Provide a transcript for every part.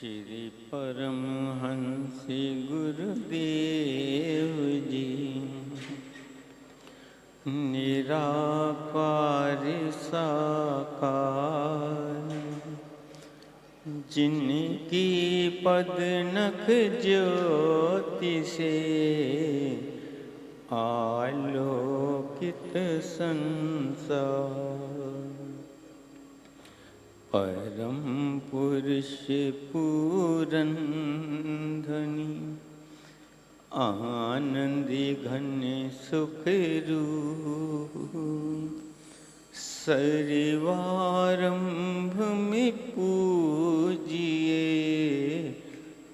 श्री परमहंस गुरुदेव जी निराकार साकार, जिनकी पदनख ज्योति से आलोकित संसार। परम पुरुष पूरन धनी, आनंदी घन सुख रूप, सर्वारंभ में पूजिए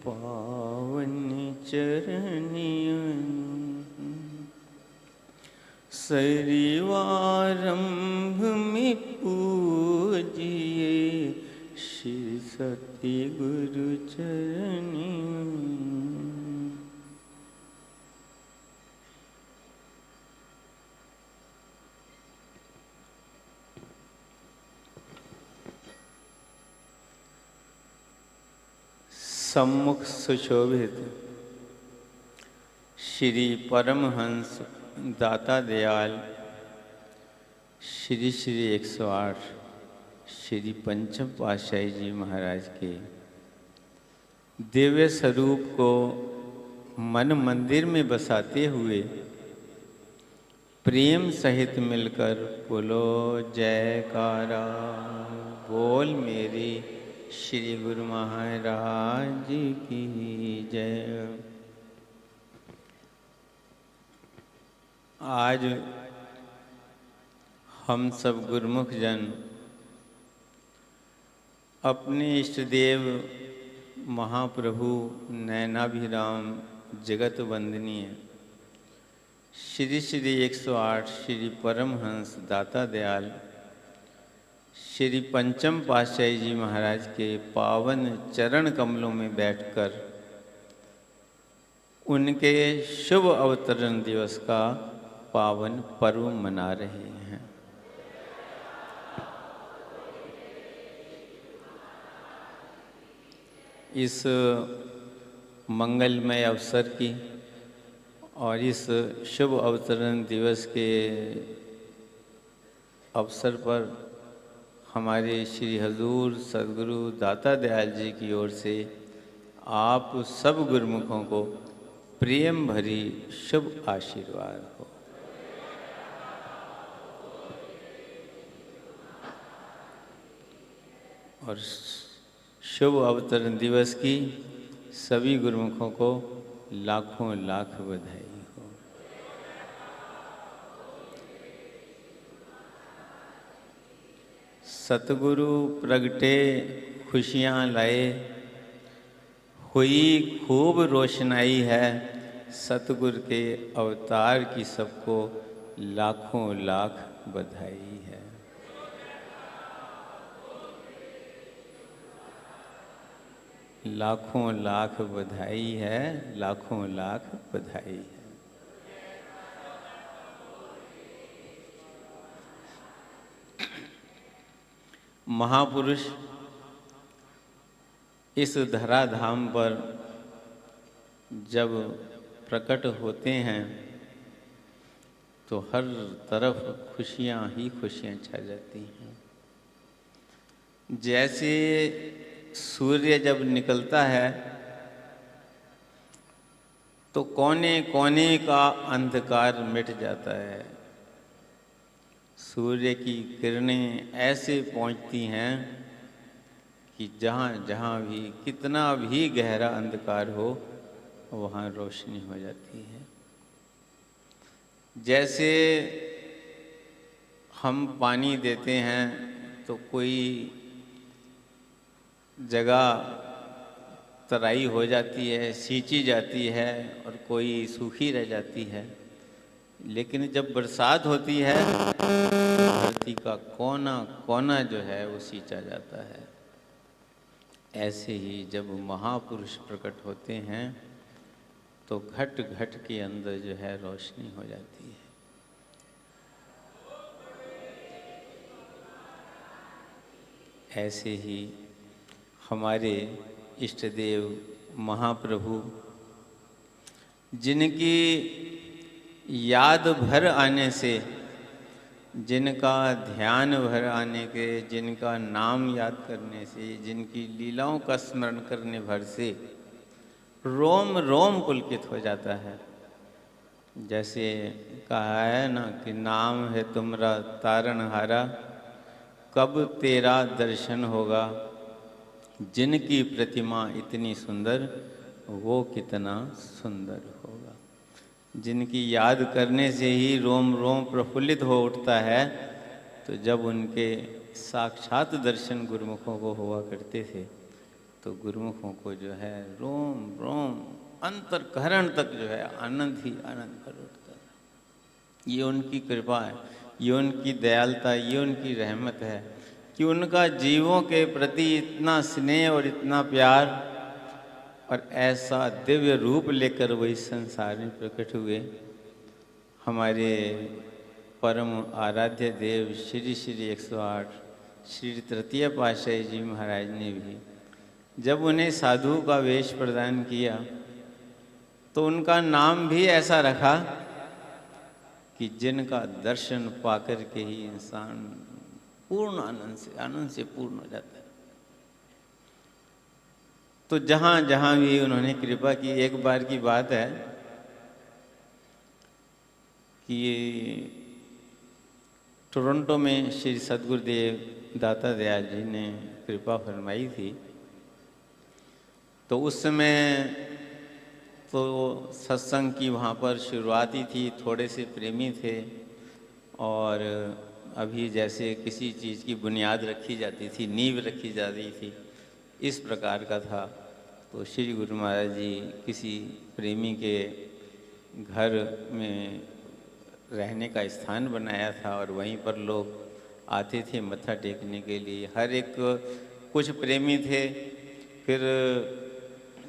पावन चरणियन। सर्वारंभ में पूजिए श्री सत्य गुरु चरणियन। सम्मुख सुशोभित श्री परमहंस दाता दयाल श्री 108 श्री पंचम पातशाही जी महाराज के दिव्य स्वरूप को मन मंदिर में बसाते हुए प्रेम सहित मिलकर बोलो जयकारा। बोल मेरे श्री गुरु महाराज की जय। आज हम सब गुरुमुख जन अपने इष्ट देव महाप्रभु नयनाभिराम जगत वंदनीय श्री 108 श्री परमहंस दाता दयाल श्री पंचम पातशाही जी महाराज के पावन चरण कमलों में बैठकर उनके शुभ अवतरण दिवस का पावन पर्व मना रहे हैं। इस मंगलमय अवसर की और इस शुभ अवतरण दिवस के अवसर पर हमारे श्री हजूर सद्गुरु दाता दयाल जी की ओर से आप सब गुरुमुखों को प्रेम भरी शुभ आशीर्वाद हो। और शुभ अवतरण दिवस की सभी गुरुमुखों को लाखों लाख बधाई हो। सतगुरु प्रगटे खुशियाँ लाए, हुई खूब रोशनाई है। सतगुरु के अवतार की सबको लाखों लाख बधाई है। लाखों लाख बधाई है, लाखों लाख बधाई है। महापुरुष इस धराधाम पर जब प्रकट होते हैं तो हर तरफ खुशियां ही खुशियां छा जाती हैं। जैसे सूर्य जब निकलता है तो कोने कोने का अंधकार मिट जाता है। सूर्य की किरणें ऐसे पहुंचती हैं कि जहाँ जहाँ भी कितना भी गहरा अंधकार हो वहाँ रोशनी हो जाती है। जैसे हम पानी देते हैं तो कोई जगह तराई हो जाती है, सींची जाती है और कोई सूखी रह जाती है, लेकिन जब बरसात होती है धरती का कोना कोना जो है वो सींचा जाता है। ऐसे ही जब महापुरुष प्रकट होते हैं तो घट घट के अंदर जो है रोशनी हो जाती है। ऐसे ही हमारे इष्ट देव महाप्रभु, जिनकी याद भर आने से, जिनका ध्यान भर आने के, जिनका नाम याद करने से, जिनकी लीलाओं का स्मरण करने भर से रोम रोम पुलकित हो जाता है। जैसे कहा है ना कि नाम है तुम्हारा तारनहारा, कब तेरा दर्शन होगा, जिनकी प्रतिमा इतनी सुंदर वो कितना सुंदर होगा। जिनकी याद करने से ही रोम रोम प्रफुल्लित हो उठता है, तो जब उनके साक्षात दर्शन गुरुमुखों को हुआ करते थे तो गुरुमुखों को जो है रोम रोम अंतरकरण तक जो है आनंद ही आनंद कर उठता है। ये उनकी कृपा है, ये उनकी दयालुता, ये उनकी रहमत है कि उनका जीवों के प्रति इतना स्नेह और इतना प्यार, और ऐसा दिव्य रूप लेकर वही संसार में प्रकट हुए। हमारे परम आराध्य देव श्री श्री 108 श्री तृतीय पातशाही जी महाराज ने भी जब उन्हें साधु का वेश प्रदान किया तो उनका नाम भी ऐसा रखा कि जिनका दर्शन पाकर के ही इंसान पूर्ण आनंद से पूर्ण हो जाता है। तो जहाँ जहाँ भी उन्होंने कृपा की, एक बार की बात है कि टोरंटो में श्री सद्गुरुदेव दाता दयाल जी ने कृपा फरमाई थी। तो उस समय तो सत्संग की वहाँ पर शुरुआत ही थी, थोड़े से प्रेमी थे और अभी जैसे किसी चीज़ की बुनियाद रखी जाती थी, नींव रखी जाती थी, इस प्रकार का था। तो श्री गुरु महाराज जी किसी प्रेमी के घर में रहने का स्थान बनाया था और वहीं पर लोग आते थे मत्था टेकने के लिए। हर एक कुछ प्रेमी थे, फिर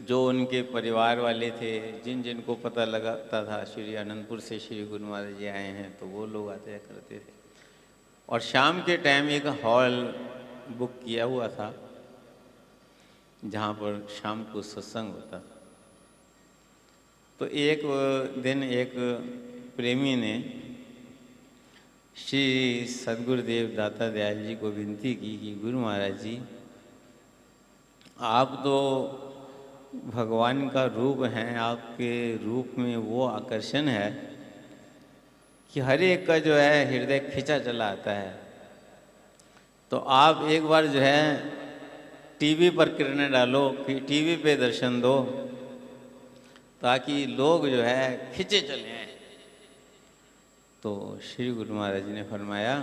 जो उनके परिवार वाले थे, जिन जिन को पता लगाता था श्री अनंतपुर से श्री गुरु महाराज जी आए हैं, तो वो लोग आते करते थे। और शाम के टाइम एक हॉल बुक किया हुआ था जहाँ पर शाम को सत्संग होता। तो एक दिन एक प्रेमी ने श्री सद्गुरुदेव दाता दयाल जी को विनती की कि गुरु महाराज जी, आप तो भगवान का रूप हैं, आपके रूप में वो आकर्षण है कि हर एक का जो है हृदय खिंचा चला आता है। तो आप एक बार जो है टीवी पर किरणें डालो, कि टीवी पे दर्शन दो, ताकि लोग जो है खिंचे चले आए। तो श्री गुरु महाराज जी ने फरमाया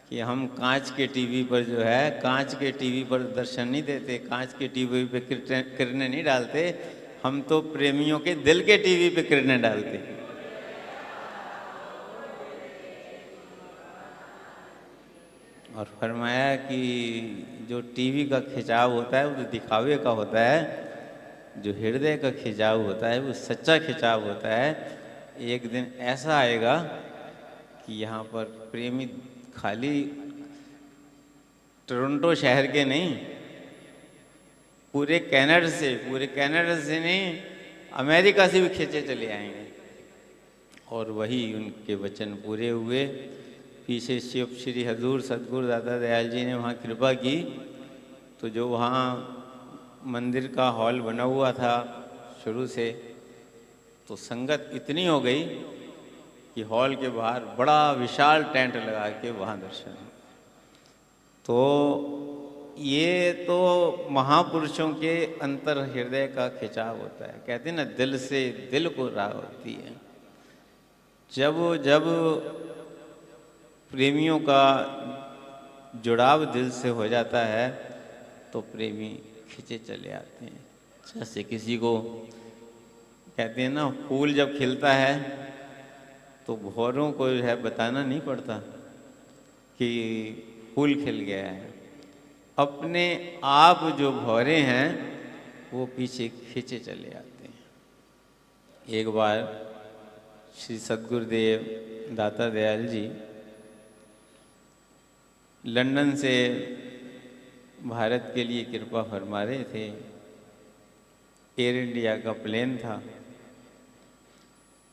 कि हम कांच के टीवी पर जो है, कांच के टीवी पर दर्शन नहीं देते, कांच के टीवी पे किरणें नहीं डालते, हम तो प्रेमियों के दिल के टीवी पे किरणें डालते हैं। और फरमाया कि जो टीवी का खिंचाव होता है वो तो दिखावे का होता है, जो हृदय का खिंचाव होता है वो सच्चा खिंचाव होता है। एक दिन ऐसा आएगा कि यहाँ पर प्रेमी खाली टोरंटो शहर के नहीं, पूरे कनाडा से नहीं, अमेरिका से भी खींचे चले आएंगे। और वही उनके वचन पूरे हुए। पीछे शिव श्री हजूर सतगुरु दाता दयाल जी ने वहाँ कृपा की, तो जो वहाँ मंदिर का हॉल बना हुआ था शुरू से, तो संगत इतनी हो गई कि हॉल के बाहर बड़ा विशाल टेंट लगा के वहाँ दर्शन। तो ये तो महापुरुषों के अंतर हृदय का खिंचाव होता है। कहते हैं ना, दिल से दिल को राह होती है। जब प्रेमियों का जुड़ाव दिल से हो जाता है तो प्रेमी खिंचे चले आते हैं। जैसे किसी को कहते हैं ना, फूल जब खिलता है तो भौरों को जो है बताना नहीं पड़ता कि फूल खिल गया है, अपने आप जो भौरे हैं वो पीछे खींचे चले आते हैं। एक बार श्री सद्गुरुदेव दाता दयाल जी लंदन से भारत के लिए कृपा फरमा रहे थे। एयर इंडिया का प्लेन था।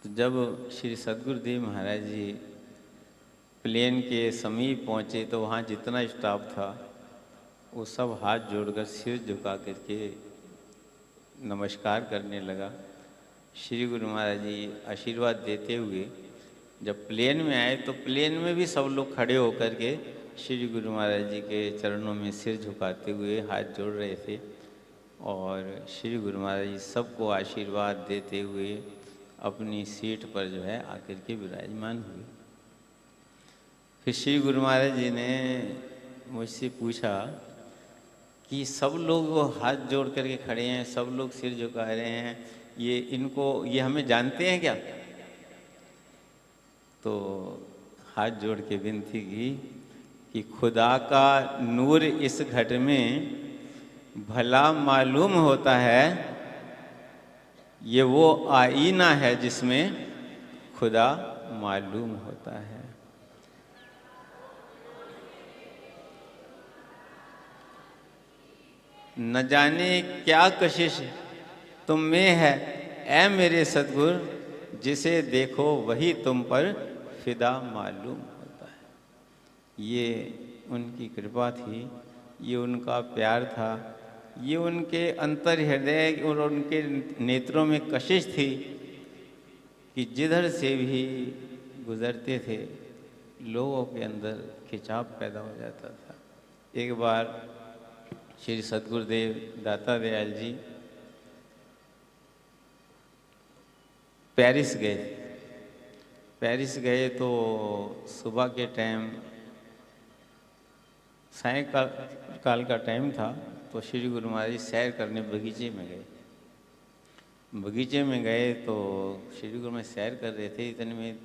तो जब श्री सद्गुरुदेव महाराज जी प्लेन के समीप पहुँचे तो वहाँ जितना स्टाफ था वो सब हाथ जोड़कर सिर झुका करके नमस्कार करने लगा। श्री गुरु महाराज जी आशीर्वाद देते हुए जब प्लेन में आए तो प्लेन में भी सब लोग खड़े होकर के श्री गुरु महाराज जी के चरणों में सिर झुकाते हुए हाथ जोड़ रहे थे और श्री गुरु महाराज जी सबको आशीर्वाद देते हुए अपनी सीट पर जो है आकर के विराजमान हुए। फिर श्री गुरु महाराज जी ने मुझसे पूछा कि सब लोग वो हाथ जोड़ करके खड़े हैं, सब लोग सिर झुका रहे हैं, ये हमें जानते हैं क्या? तो हाथ जोड़ के विनती की कि खुदा का नूर इस घट में भला मालूम होता है, ये वो आईना है जिसमें खुदा मालूम होता है। न जाने क्या कशिश तुम में है ऐ मेरे सद्गुर, जिसे देखो वही तुम पर फिदा मालूम होता है। ये उनकी कृपा थी, ये उनका प्यार था, ये उनके अंतर हृदय और उनके नेत्रों में कशिश थी कि जिधर से भी गुजरते थे लोगों के अंदर खिंचाव पैदा हो जाता था। एक बार श्री सद्गुरुदेव दाता दयाल जी पेरिस गए। पेरिस गए तो सुबह के टाइम सायंकाल का टाइम था, तो श्री गुरु महाराज जी सैर करने बगीचे में गए। बगीचे में गए तो श्री गुरु में सैर कर रहे थे, इतने में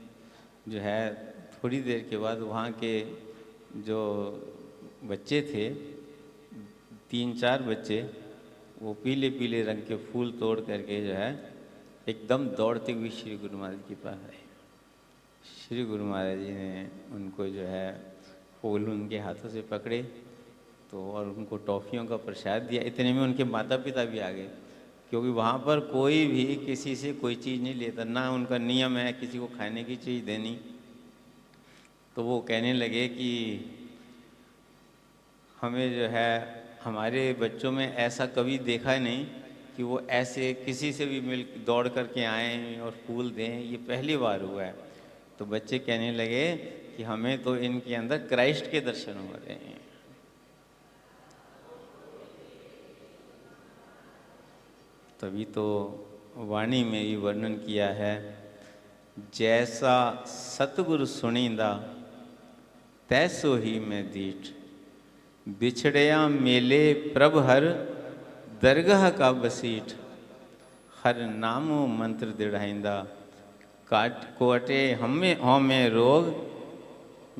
जो है थोड़ी देर के बाद वहाँ के जो बच्चे थे 3-4 बच्चे, वो पीले पीले रंग के फूल तोड़ करके जो है एकदम दौड़ते हुए श्री गुरु महाराज के पास आए। श्री गुरु महाराज जी ने उनको जो है फूल उनके हाथों से पकड़े तो और उनको टॉफ़ियों का प्रसाद दिया। इतने में उनके माता पिता भी आ गए, क्योंकि वहाँ पर कोई भी किसी से कोई चीज़ नहीं लेता, ना उनका नियम है किसी को खाने की चीज़ देनी। तो वो कहने लगे कि हमें जो है हमारे बच्चों में ऐसा कभी देखा नहीं कि वो ऐसे किसी से भी मिल दौड़ करके आएँ और फूल दें, ये पहली बार हुआ है। तो बच्चे कहने लगे कि हमें तो इनके अंदर क्राइस्ट के दर्शन हो रहे हैं। तभी तो वाणी में ही वर्णन किया है, जैसा सतगुरु सुनींदा तैसो ही मैं दीठ, बिछड़िया मेले प्रभ हर दरगाह का बसीठ, हर नामो मंत्र दृढ़ाइंदा काट कोटे हमें रोग,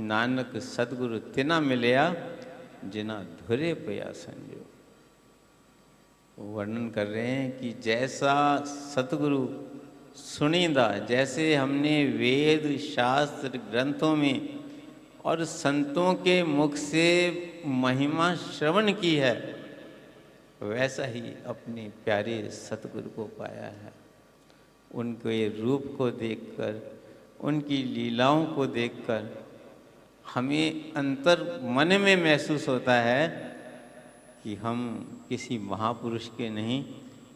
नानक सतगुरु तिना मिलया जिना धुरे पया संजो। वर्णन कर रहे हैं कि जैसा सतगुरु सुनींदा, जैसे हमने वेद शास्त्र ग्रंथों में और संतों के मुख से महिमा श्रवण की है, वैसा ही अपने प्यारे सतगुरु को पाया है। उनके रूप को देखकर, उनकी लीलाओं को देखकर हमें अंतर मन में महसूस होता है कि हम किसी महापुरुष के नहीं,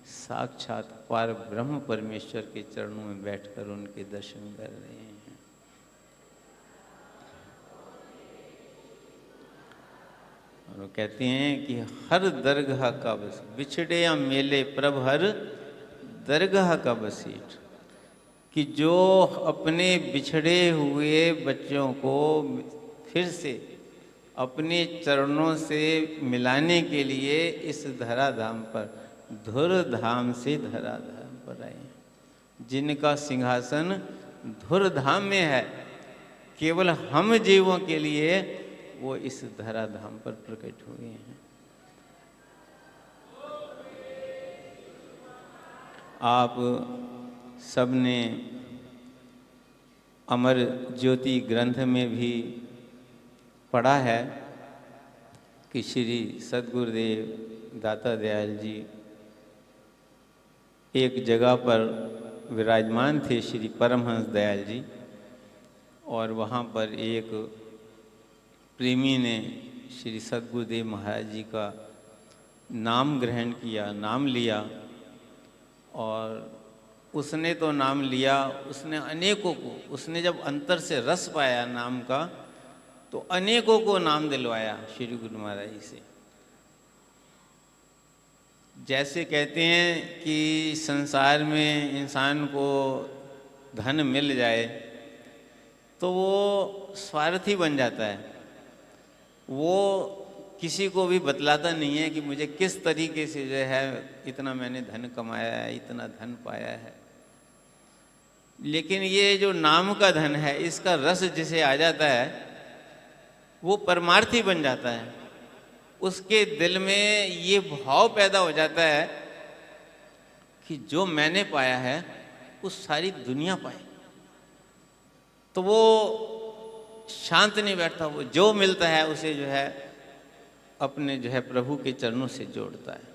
साक्षात पार ब्रह्म परमेश्वर के चरणों में बैठकर उनके दर्शन कर रहे हैं। और वो कहते हैं कि हर दरगाह का बस बिछड़े या मेले प्रभ हर दरगाह का बसीठ, कि जो अपने बिछड़े हुए बच्चों को फिर से अपने चरणों से मिलाने के लिए इस धराधाम पर, धुर धाम से धराधाम पर आए, जिनका सिंहासन धुर धाम में है। केवल हम जीवों के लिए वो इस धराधाम पर प्रकट हुए हैं। आप सबने अमर ज्योति ग्रंथ में भी पढ़ा है कि श्री सद्गुरुदेव दाता दयाल जी एक जगह पर विराजमान थे श्री परमहंस दयाल जी, और वहाँ पर एक प्रेमी ने श्री सद्गुरुदेव महाराज जी का नाम ग्रहण किया, नाम लिया। और उसने तो नाम लिया, उसने अनेकों को, उसने जब अंतर से रस पाया नाम का, तो अनेकों को नाम दिलवाया श्री गुरु महाराज जी से। जैसे कहते हैं कि संसार में इंसान को धन मिल जाए तो वो स्वार्थी बन जाता है, वो किसी को भी बतलाता नहीं है कि मुझे किस तरीके से जो है इतना मैंने धन कमाया है, इतना धन पाया है। लेकिन ये जो नाम का धन है, इसका रस जिसे आ जाता है वो परमार्थी बन जाता है। उसके दिल में ये भाव पैदा हो जाता है कि जो मैंने पाया है वो सारी दुनिया पाए। तो वो शांत नहीं बैठता, वो जो मिलता है उसे जो है अपने जो है प्रभु के चरणों से जोड़ता है।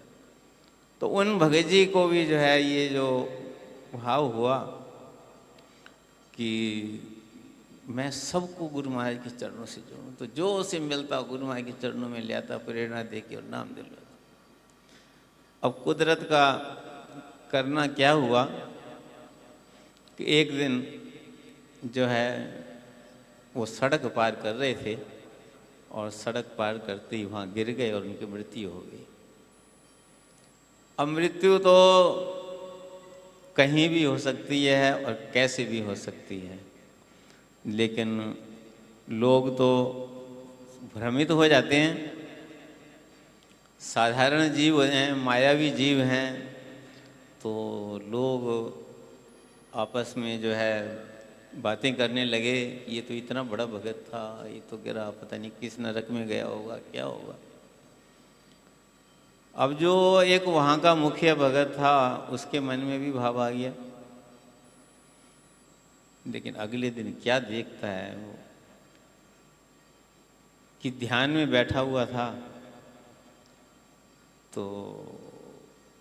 तो उन भगत जी को भी जो है ये जो भाव हुआ कि मैं सबको गुरु महाराज के चरणों से जोड़ूं, तो जो उसे मिलता गुरु महाराज के चरणों में ले आता, प्रेरणा दे के और नाम दिलवाता। अब कुदरत का करना क्या हुआ कि एक दिन जो है वो सड़क पार कर रहे थे और सड़क पार करते ही वहाँ गिर गए और उनकी मृत्यु हो गई। अब मृत्यु तो कहीं भी हो सकती है और कैसे भी हो सकती है, लेकिन लोग तो भ्रमित हो जाते हैं। साधारण जीव हैं, मायावी जीव हैं, तो लोग आपस में जो है बातें करने लगे, ये तो इतना बड़ा भगत था, ये तो गिरा, पता नहीं किस नरक में गया होगा, क्या होगा। अब जो एक वहाँ का मुखिया भगत था उसके मन में भी भाव आ गया, लेकिन अगले दिन क्या देखता है वो कि ध्यान में बैठा हुआ था, तो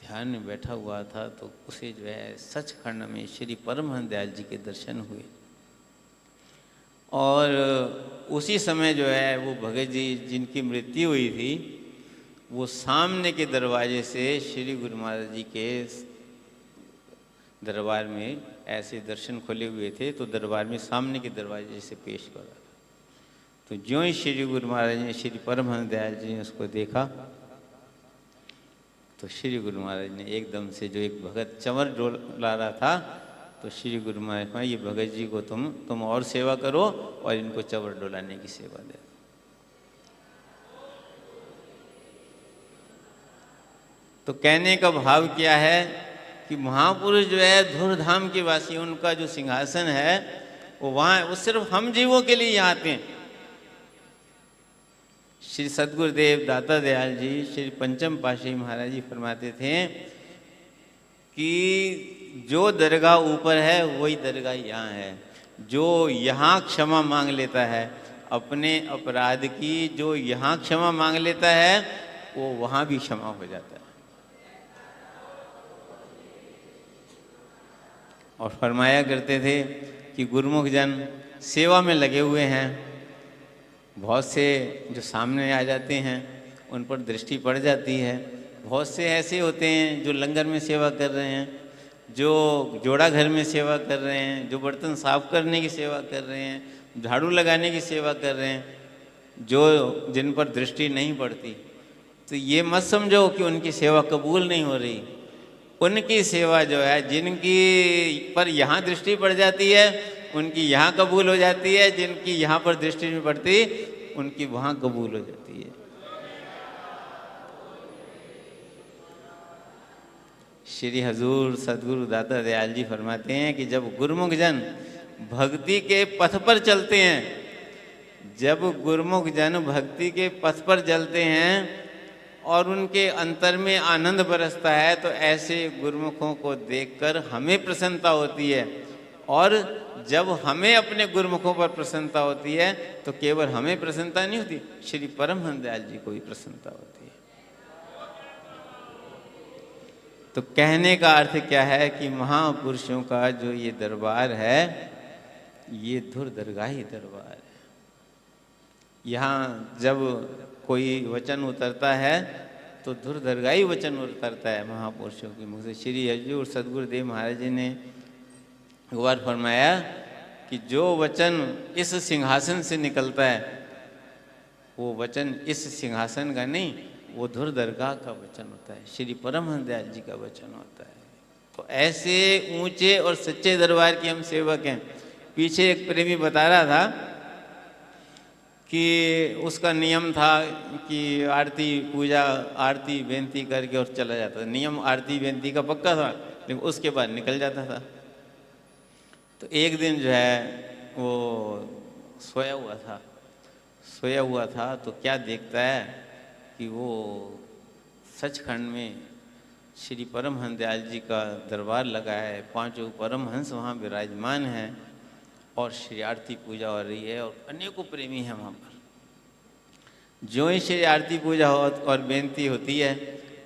ध्यान में बैठा हुआ था तो उसे जो है सचखंड में श्री परमहंस दयाल जी के दर्शन हुए। और उसी समय जो है वो भगत जी जिनकी मृत्यु हुई थी, वो सामने के दरवाजे से श्री गुरु महाराज जी के दरबार में ऐसे दर्शन खोले हुए थे, तो दरबार में सामने के दरवाजे से पेश कर रहा था। तो ज्यों ही श्री गुरु महाराज ने, श्री परमहंस दयाल जी ने उसको देखा, तो श्री गुरु महाराज ने एकदम से, जो एक भगत चंवर डोला रहा था, तो श्री गुरु महाराज ने, ये भगत जी को तुम और सेवा करो और इनको चंवर डोलाने की सेवा दे। तो कहने का भाव क्या है कि महापुरुष जो है धूर्धाम के वासी, उनका जो सिंहासन है वो वहाँ, वो सिर्फ हम जीवों के लिए यहाँ आते हैं। श्री सद्गुरुदेव दाता दयाल जी, श्री पंचम पातशाही महाराज जी फरमाते थे कि जो दरगाह ऊपर है वही दरगाह यहाँ है। जो यहाँ क्षमा मांग लेता है अपने अपराध की, जो यहाँ क्षमा मांग लेता है वो वहाँ भी क्षमा हो जाता है। और फरमाया करते थे कि गुरुमुख जन सेवा में लगे हुए हैं, बहुत से जो सामने आ जाते हैं उन पर दृष्टि पड़ जाती है। बहुत से ऐसे होते हैं जो लंगर में सेवा कर रहे हैं, जो जोड़ा घर में सेवा कर रहे हैं, जो बर्तन साफ करने की सेवा कर रहे हैं, झाड़ू लगाने की सेवा कर रहे हैं, जो जिन पर दृष्टि नहीं पड़ती। तो ये मत समझो कि उनकी सेवा कबूल नहीं हो रही। उनकी सेवा जो है, जिनकी पर यहाँ दृष्टि पड़ जाती है उनकी यहाँ कबूल हो जाती है, जिनकी यहाँ पर दृष्टि नहीं पड़ती उनकी वहाँ कबूल हो जाती है। श्री हजूर सदगुरु दाता दयाल जी फरमाते हैं कि जब गुरुमुख जन भक्ति के पथ पर चलते हैं, जब गुरुमुख जन भक्ति के पथ पर चलते हैं और उनके अंतर में आनंद बरसता है, तो ऐसे गुरुमुखों को देखकर हमें प्रसन्नता होती है। और जब हमें अपने गुरुमुखों पर प्रसन्नता होती है तो केवल हमें प्रसन्नता नहीं होती, श्री परमहंस दयाल जी को भी प्रसन्नता होती है। तो कहने का अर्थ क्या है कि महापुरुषों का जो ये दरबार है ये धुर दरगाही दरबार है। यहाँ जब कोई वचन उतरता है तो धुर दरगाही वचन उतरता है महापुरुषों की मुख से। श्री हजूर सदगुरुदेव महाराज जी ने एक बार फरमाया कि जो वचन इस सिंहासन से निकलता है वो वचन इस सिंहासन का नहीं, वो धुर दरगाह का वचन होता है, श्री परमहंस दयाल जी का वचन होता है। तो ऐसे ऊंचे और सच्चे दरबार के हम सेवक हैं। पीछे एक प्रेमी बता रहा था कि उसका नियम था कि आरती पूजा आरती बेनती करके और चला जाता था। नियम आरती बेनती का पक्का था, लेकिन उसके बाद निकल जाता था। तो एक दिन जो है वो सोया हुआ था तो क्या देखता है कि वो सचखंड में श्री परमहंस दयाल जी का दरबार लगा है, 5 परमहंस वहाँ विराजमान हैं और श्री आरती पूजा हो रही है और अनेकों प्रेमी हैं वहाँ पर। जो ही श्री आरती पूजा हो और बेनती होती है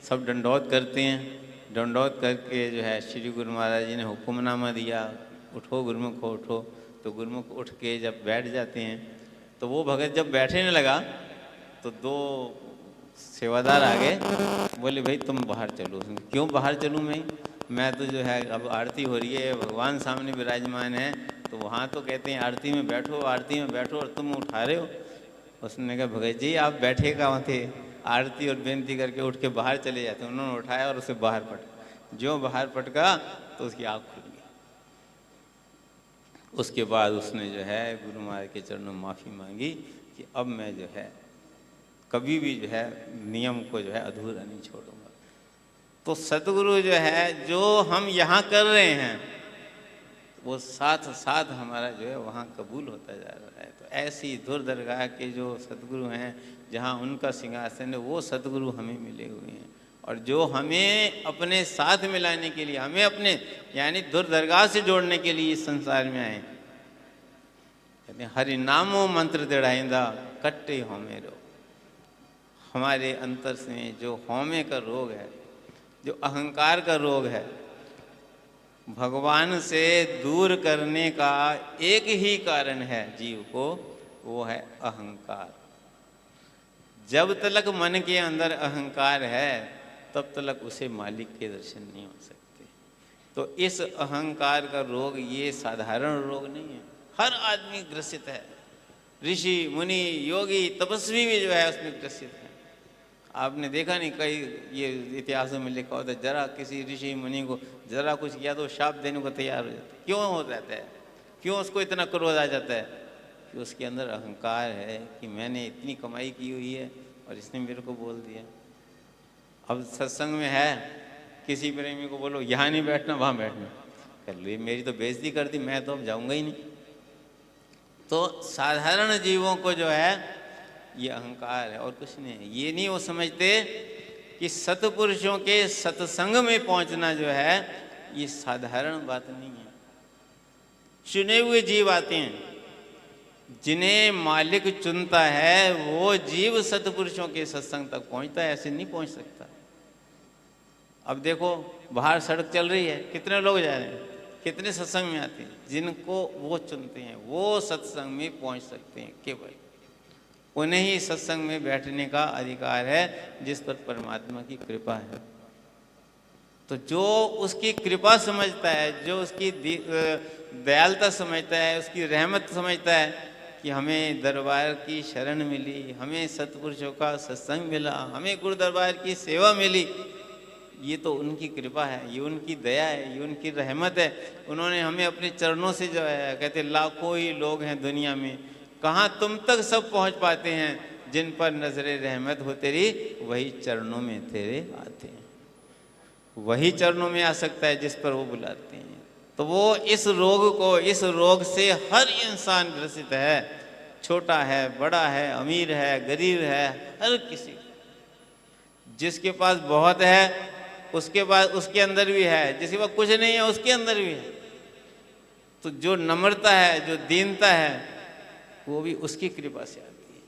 सब दंडौत करते हैं। दंडौत करके जो है श्री गुरु महाराज जी ने हुक्मनामा दिया, उठो गुरुमुख को उठो। तो गुरुमुख उठ के जब बैठ जाते हैं तो वो भगत जब बैठने लगा तो 2 सेवादार आ गए, बोले भाई तुम बाहर चलो। क्यों बाहर चलूँ मैं तो जो है अब आरती हो रही है, भगवान सामने विराजमान है, तो वहाँ तो कहते हैं आरती में बैठो और तुम उठा रहे हो। उसने कहा भगत जी आप बैठे कहाँ थे, आरती और बेनती करके उठ के बाहर चले जाते। उन्होंने उठाया और उसे बाहर पटका। जो बाहर पटका तो उसकी आँख खुल गई। उसके बाद उसने जो है गुरु महाराज के चरणों में माफ़ी मांगी कि अब मैं जो है कभी भी जो है नियम को जो है अधूरा नहीं छोड़ूंगा। तो सतगुरु जो है जो हम यहाँ कर रहे हैं वो साथ साथ हमारा जो है वहाँ कबूल होता जा रहा है। तो ऐसी धुर दरगाह के जो सतगुरु हैं जहाँ उनका सिंहासन है वो सतगुरु हमें मिले हुए हैं और जो हमें अपने साथ मिलाने के लिए, हमें अपने यानी धुर दरगाह से जोड़ने के लिए इस संसार में आए। कहते हैं हरि नामो मंत्र दृढ़ाइंदा कट्टे होमे रो। हमारे अंतर से जो होमे का रोग है, जो अहंकार का रोग है, भगवान से दूर करने का एक ही कारण है जीव को, वो है अहंकार। जब तक मन के अंदर अहंकार है तब तक उसे मालिक के दर्शन नहीं हो सकते। तो इस अहंकार का रोग ये साधारण रोग नहीं है, हर आदमी ग्रसित है। ऋषि मुनि योगी तपस्वी भी जो है उसमें ग्रसित है। आपने देखा नहीं कई ये इतिहासों में लिखा होता है, जरा किसी ऋषि मुनि को जरा कुछ किया तो शाप देने को तैयार हो जाता है। क्यों हो जाता है, क्यों उसको इतना क्रोध आ जाता है? कि उसके अंदर अहंकार है कि मैंने इतनी कमाई की हुई है और इसने मेरे को बोल दिया। अब सत्संग में है, किसी प्रेमी को बोलो यहाँ नहीं बैठना वहाँ बैठना, कर लो, ये मेरी तो बेइज्जती कर दी, मैं तो अब जाऊँगा ही नहीं। तो साधारण जीवों को जो है ये अहंकार है और कुछ नहीं है। ये नहीं वो समझते कि सतपुरुषों के सत्संग में पहुंचना जो है ये साधारण बात नहीं है। चुने हुए जीव आते हैं, जिन्हें मालिक चुनता है वो जीव सतपुरुषों के सत्संग तक पहुंचता है, ऐसे नहीं पहुंच सकता। अब देखो बाहर सड़क चल रही है, कितने लोग जा रहे हैं, कितने सत्संग में आते हैं, जिनको वो चुनते हैं वो सत्संग में पहुंच सकते हैं। केवल उन्हें ही सत्संग में बैठने का अधिकार है जिस पर परमात्मा की कृपा है। तो जो उसकी कृपा समझता है, जो उसकी दयालुता समझता है, उसकी रहमत समझता है कि हमें दरबार की शरण मिली, हमें सतपुरुषों का सत्संग मिला, हमें गुरु दरबार की सेवा मिली, ये तो उनकी कृपा है, ये उनकी दया है, ये उनकी रहमत है। उन्होंने हमें अपने चरणों से जो है, कहते लाखों ही लोग हैं दुनिया में, कहाँ तुम तक सब पहुँच पाते हैं, जिन पर नजरे रहमत हो तेरी वही चरणों में तेरे आते हैं। वही चरणों में आ सकता है जिस पर वो बुलाते हैं। तो वो इस रोग से हर इंसान ग्रसित है, छोटा है, बड़ा है, अमीर है, गरीब है, हर किसी। जिसके पास बहुत है उसके पास उसके अंदर भी है, जिसके पास कुछ नहीं है उसके अंदर भी है। तो जो नम्रता है, जो दीनता है, वो भी उसकी कृपा से आती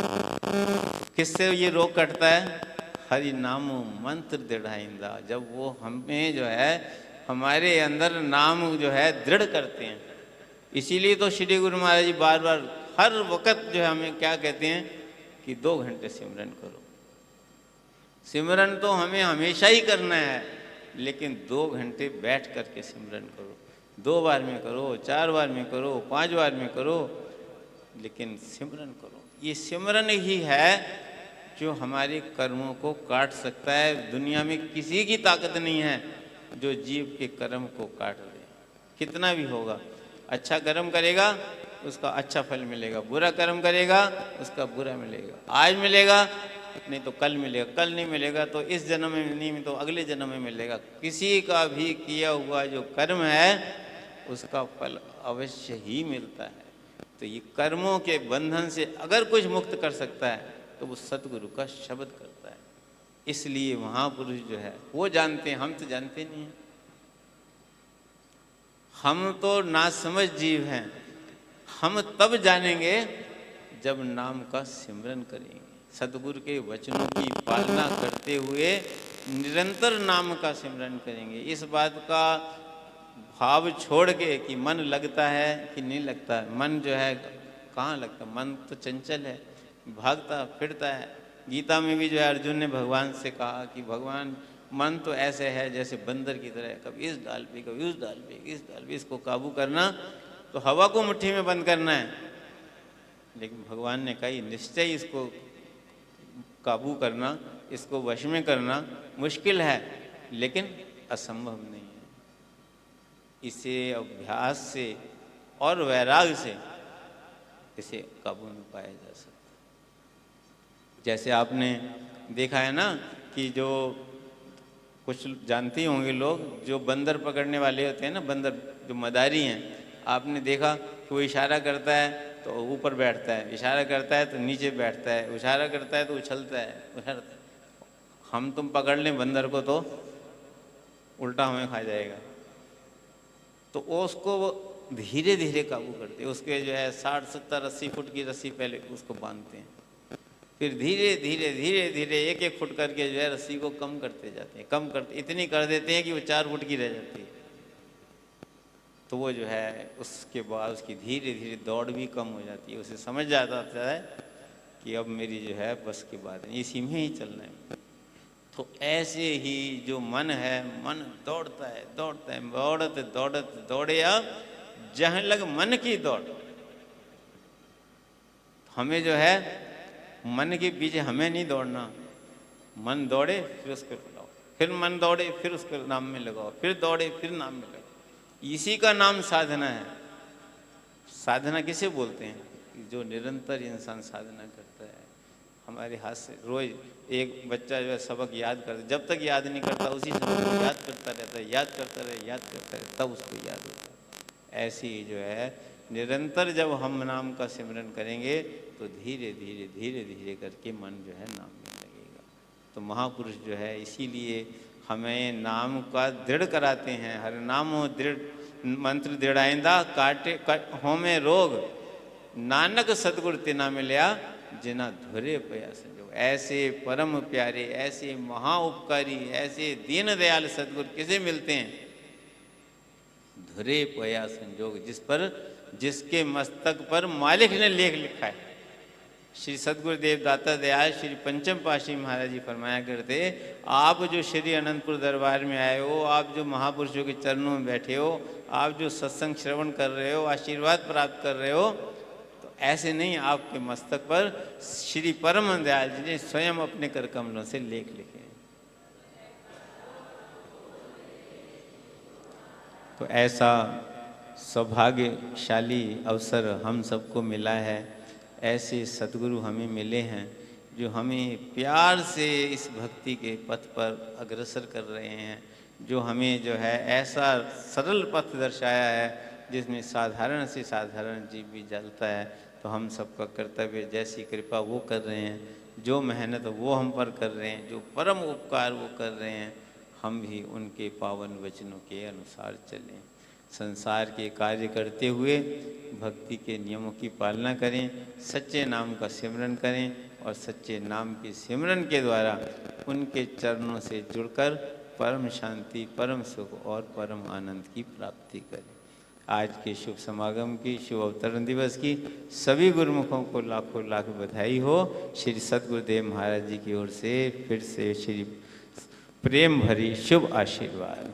है। किससे ये रोग कटता है? हरि नामो मंत्र दृढ़ाइंदा। जब वो हमें जो है हमारे अंदर नाम जो है दृढ़ करते हैं। इसीलिए तो श्री गुरु महाराज जी बार बार हर वक्त जो है हमें क्या कहते हैं कि 2 घंटे सिमरन करो। सिमरन तो हमें हमेशा ही करना है, लेकिन 2 घंटे बैठ करके सिमरन करो। 2 बार में करो, 4 बार में करो, 5 बार में करो, लेकिन सिमरन करो। ये सिमरन ही है जो हमारे कर्मों को काट सकता है। दुनिया में किसी की ताकत नहीं है जो जीव के कर्म को काट दे। कितना भी होगा, अच्छा कर्म करेगा उसका अच्छा फल मिलेगा, बुरा कर्म करेगा उसका बुरा मिलेगा। आज मिलेगा नहीं तो कल मिलेगा, कल नहीं मिलेगा तो इस जन्म में नहीं तो अगले जन्म में मिलेगा। किसी का भी किया हुआ जो कर्म है उसका फल अवश्य ही मिलता है। तो ये कर्मों के बंधन से अगर कुछ मुक्त कर सकता है तो वो सतगुरु का शब्द करता है। इसलिए महापुरुष जो है वो जानते हैं, हम तो जानते नहीं हैं। हम तो नासमझ जीव हैं। हम तब जानेंगे जब नाम का सिमरन करेंगे, सतगुरु के वचनों की पालना करते हुए निरंतर नाम का सिमरन करेंगे। इस बात का भाव छोड़ के कि मन लगता है कि नहीं लगता है। मन जो है कहाँ लगता, मन तो चंचल है, भागता फिरता है। गीता में भी जो है अर्जुन ने भगवान से कहा कि भगवान मन तो ऐसे है जैसे बंदर की तरह, कभी इस डाल पे कभी उस डाल पे, इस डाल पे। इसको काबू करना तो हवा को मुट्ठी में बंद करना है, लेकिन भगवान ने कहा निश्चय इसको काबू करना, इसको वश में करना मुश्किल है लेकिन असंभव नहीं है। इसे अभ्यास से और वैराग से इसे काबू में पाया जा सकता है। जैसे आपने देखा है ना कि जो कुछ जानते होंगे लोग, जो बंदर पकड़ने वाले होते हैं ना, बंदर जो मदारी हैं, आपने देखा कि वो इशारा करता है तो ऊपर बैठता है, इशारा करता है तो नीचे बैठता है, इशारा करता है तो उछलता है, उछलता है। हम तुम पकड़ लें बंदर को तो उल्टा हमें खा जाएगा। तो उसको धीरे धीरे काबू करते हैं। उसके जो है 60, 70, 80 फुट की रस्सी पहले उसको बांधते हैं, फिर धीरे धीरे धीरे धीरे 1-1 फुट करके जो है रस्सी को कम करते जाते हैं, कम करते इतनी कर देते हैं कि वो 4 फुट की रह जाती है। तो वो जो है उसके बाद उसकी धीरे धीरे दौड़ भी कम हो जाती है। उसे समझ जाता है कि अब मेरी जो है बस की बात है, इसी में ही चलना है। तो ऐसे ही जो मन है, मन दौड़ता है दौड़ता है, दौड़त दौड़त दौड़े अब जहाँ लग मन की दौड़। हमें जो है मन के पीछे हमें नहीं दौड़ना। मन दौड़े फिर उसको लगाओ, फिर मन दौड़े फिर उसको नाम में लगाओ, फिर दौड़े फिर नाम में लगाओ। इसी का नाम साधना है। साधना किसे बोलते हैं? जो निरंतर इंसान साधना करता है। हमारे हाथ से रोज एक बच्चा जो है सबक याद करता, जब तक याद नहीं करता उसी सबक को याद करता रहता है, याद करता रहे, याद करता रहे, तब उसको याद होता है। ऐसे ही जो है निरंतर जब हम नाम का सिमरन करेंगे तो धीरे धीरे धीरे धीरे करके मन जो है नाम में लगेगा। तो महापुरुष जो है इसीलिए हमें नाम का दृढ़ कराते हैं। हर नामो दृढ़ मंत्र दृढ़ाइंदा काटे होमे रोग, नानक सतगुरु तिना मिलया जिना धुरे पया संजोग। ऐसे परम प्यारे, ऐसे महा उपकारी, ऐसे दीन दयाल सतगुरु किसे मिलते हैं? धुरे पया संजोग, जिसके मस्तक पर मालिक ने लेख लिखा है। श्री सतगुरुदेव दाता दयाल श्री पंचम पातशाही महाराज जी फरमाया करते, आप जो श्री अनंतपुर दरबार में आए हो, आप जो महापुरुषों के चरणों में बैठे हो, आप जो सत्संग श्रवण कर रहे हो, आशीर्वाद प्राप्त कर रहे हो, तो ऐसे नहीं, आपके मस्तक पर श्री परम दयाल जी ने स्वयं अपने कर कमलों से लेख लिखे। तो ऐसा सौभाग्यशाली अवसर हम सबको मिला है। ऐसे सद्गुरु हमें मिले हैं जो हमें प्यार से इस भक्ति के पथ पर अग्रसर कर रहे हैं, जो हमें जो है ऐसा सरल पथ दर्शाया है जिसमें साधारण से साधारण जीव भी जलता है। तो हम सबका कर्तव्य, जैसी कृपा वो कर रहे हैं, जो मेहनत वो हम पर कर रहे हैं, जो परम उपकार वो कर रहे हैं, हम भी उनके पावन वचनों के अनुसार चलें। संसार के कार्य करते हुए भक्ति के नियमों की पालना करें, सच्चे नाम का सिमरन करें और सच्चे नाम के सिमरन के द्वारा उनके चरणों से जुड़कर परम शांति, परम सुख और परम आनंद की प्राप्ति करें। आज के शुभ समागम की, शुभ अवतरण दिवस की सभी गुरुमुखों को लाखों लाख बधाई हो। श्री सद्गुरुदेव महाराज जी की ओर से फिर से श्री प्रेम भरी शुभ आशीर्वाद।